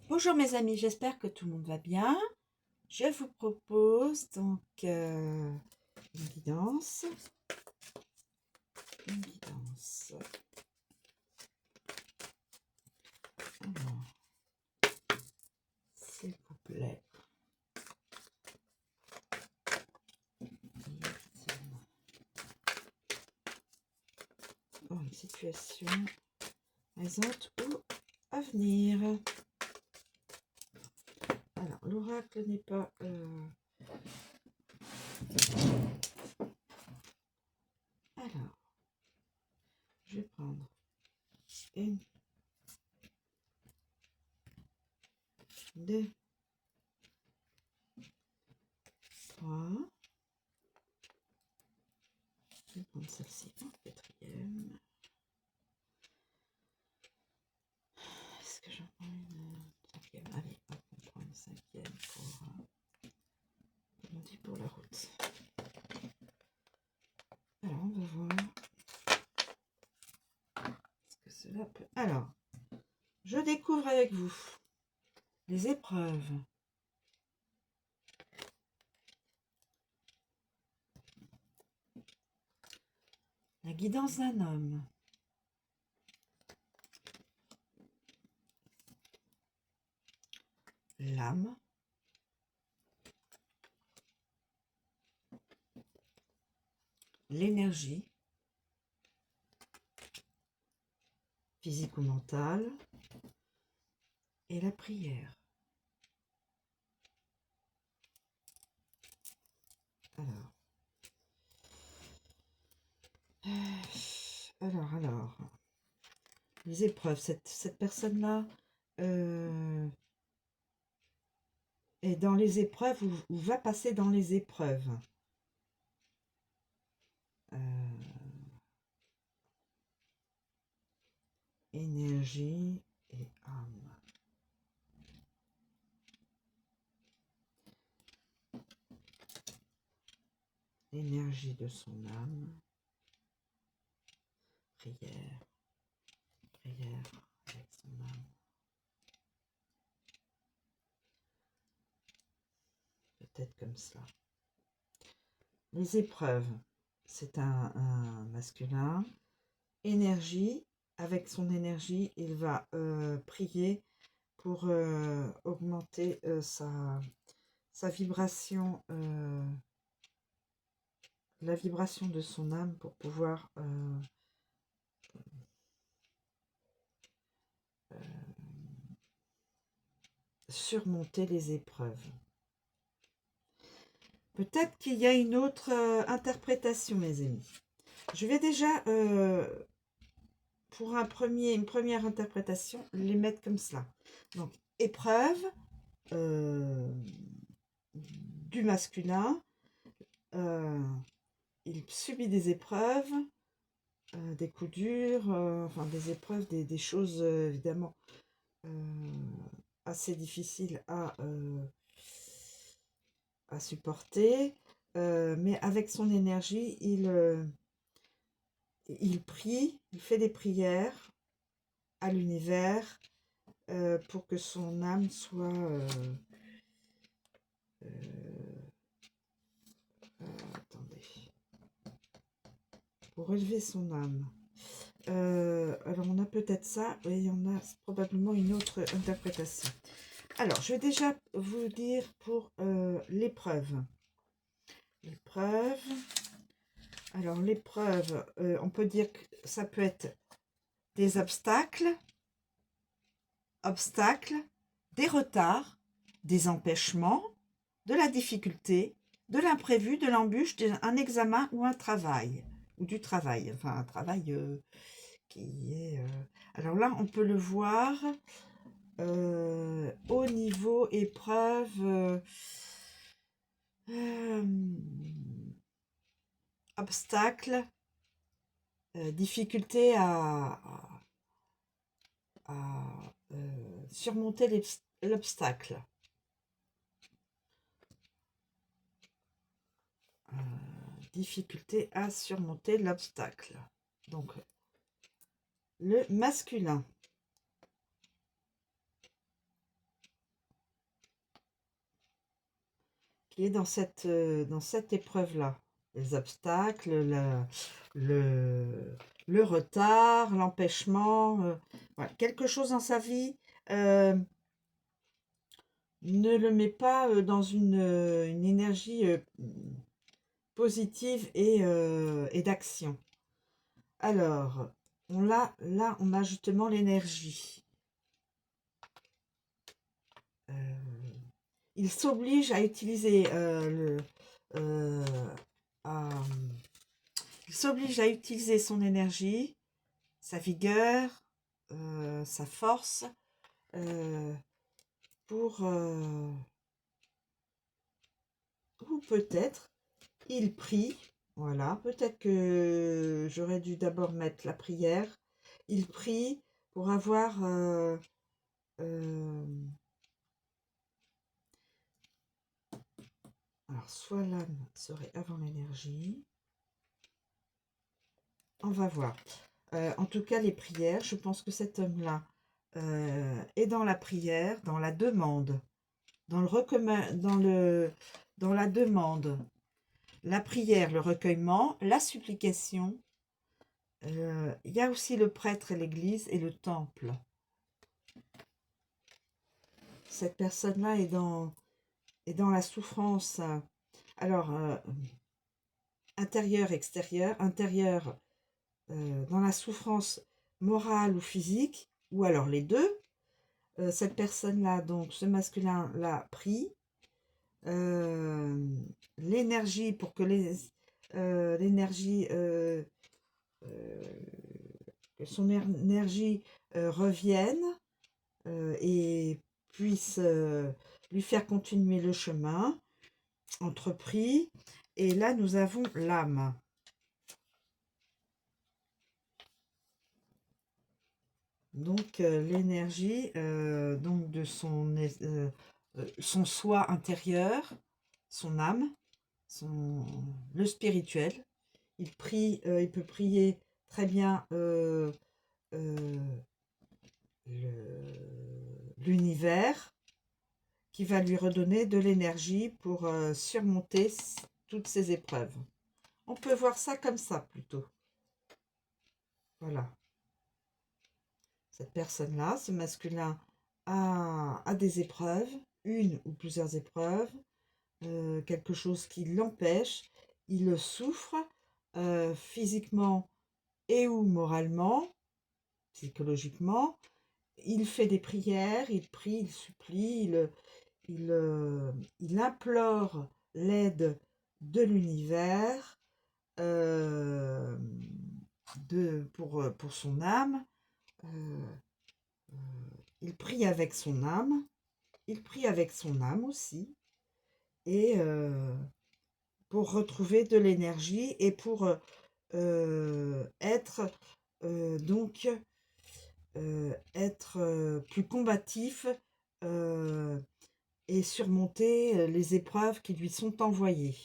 Bonjour mes amis, j'espère que tout le monde va bien. Je vous propose donc une guidance. Alors, s'il vous plaît. Oh, une situation présente ou à venir. Alors, l'oracle n'est pas... Alors, je vais prendre une, deux, trois. Je vais prendre celle-ci en quatrième. Est-ce que j'en prends une cinquième? Allez, hop, on prend une cinquième pour la route. Alors, on va voir ce que cela peut... Alors, je découvre avec vous les épreuves. La guidance d'un homme. L'âme. L'énergie. Physique ou mentale. Et la prière. Alors. Les épreuves. Cette personne-là est dans les épreuves ou va passer dans les épreuves. Énergie et âme. L'énergie de son âme. Prière avec son âme. Peut-être comme ça. Les épreuves, c'est un masculin. Énergie, avec son énergie, il va prier pour augmenter sa vibration, la vibration de son âme pour pouvoir surmonter les épreuves. Peut-être qu'il y a une autre interprétation, mes amis. Je vais déjà, pour une première interprétation, les mettre comme cela. Donc, épreuve du masculin. Il subit des épreuves, des coups durs, enfin des épreuves, des choses évidemment assez difficiles à supporter, mais avec son énergie, il prie, il fait des prières à l'univers pour que son âme soit attendez, pour relever son âme. Alors on a peut-être ça, et il y en a probablement une autre interprétation. Alors, je vais déjà vous dire pour l'épreuve. L'épreuve. Alors, l'épreuve, on peut dire que ça peut être des obstacles, des retards, des empêchements, de la difficulté, de l'imprévu, de l'embûche, d'un examen ou un travail. Ou du travail, enfin un travail qui est... Alors là, on peut le voir au niveau épreuve... obstacle, difficulté à surmonter l'obstacle. Difficulté à surmonter l'obstacle. Donc, le masculin. qui est dans cette épreuve-là. Les obstacles, le retard, l'empêchement, voilà. Quelque chose dans sa vie ne le met pas dans une énergie positive et d'action. Alors, là, on a justement l'énergie. Il s'oblige à utiliser à- il s'oblige à utiliser son énergie, sa vigueur, sa force euh, pour ou peut-être il prie. Voilà, peut-être que j'aurais dû d'abord mettre la prière. Il prie pour avoir alors soit l'âme serait avant l'énergie. On va voir. En tout cas, les prières, je pense que cet homme-là est dans la prière, dans la demande, dans dans la demande, la prière, le recueillement, la supplication. Il y a aussi le prêtre et l'église et le temple. Cette personne-là est dans la souffrance. Alors, intérieure, extérieure, intérieure, dans la souffrance morale ou physique, ou alors les deux. Cette personne-là, donc ce masculin-là, prie l'énergie pour que l'énergie, que son énergie revienne et puisse lui faire continuer le chemin entrepris. Et là, nous avons l'âme. Donc l'énergie donc de son soi intérieur, son âme, le spirituel. Il prie, il peut prier très bien l'univers qui va lui redonner de l'énergie pour surmonter toutes ces épreuves. On peut voir ça comme ça plutôt. Voilà. Cette personne-là, ce masculin, a des épreuves, une ou plusieurs épreuves, quelque chose qui l'empêche, il souffre physiquement et ou moralement, psychologiquement. Il fait des prières, il prie, il supplie, il implore l'aide de l'univers pour son âme. Il prie avec son âme, il prie avec son âme aussi, et pour retrouver de l'énergie et pour être donc être plus combatif et surmonter les épreuves qui lui sont envoyées.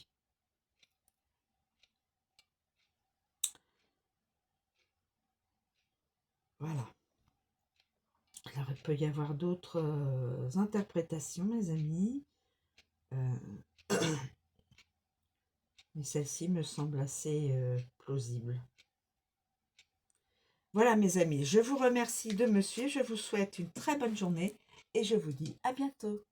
Voilà. Alors, il peut y avoir d'autres interprétations, mes amis. Mais celle-ci me semble assez plausible. Voilà, mes amis, je vous remercie de me suivre. Je vous souhaite une très bonne journée et je vous dis à bientôt.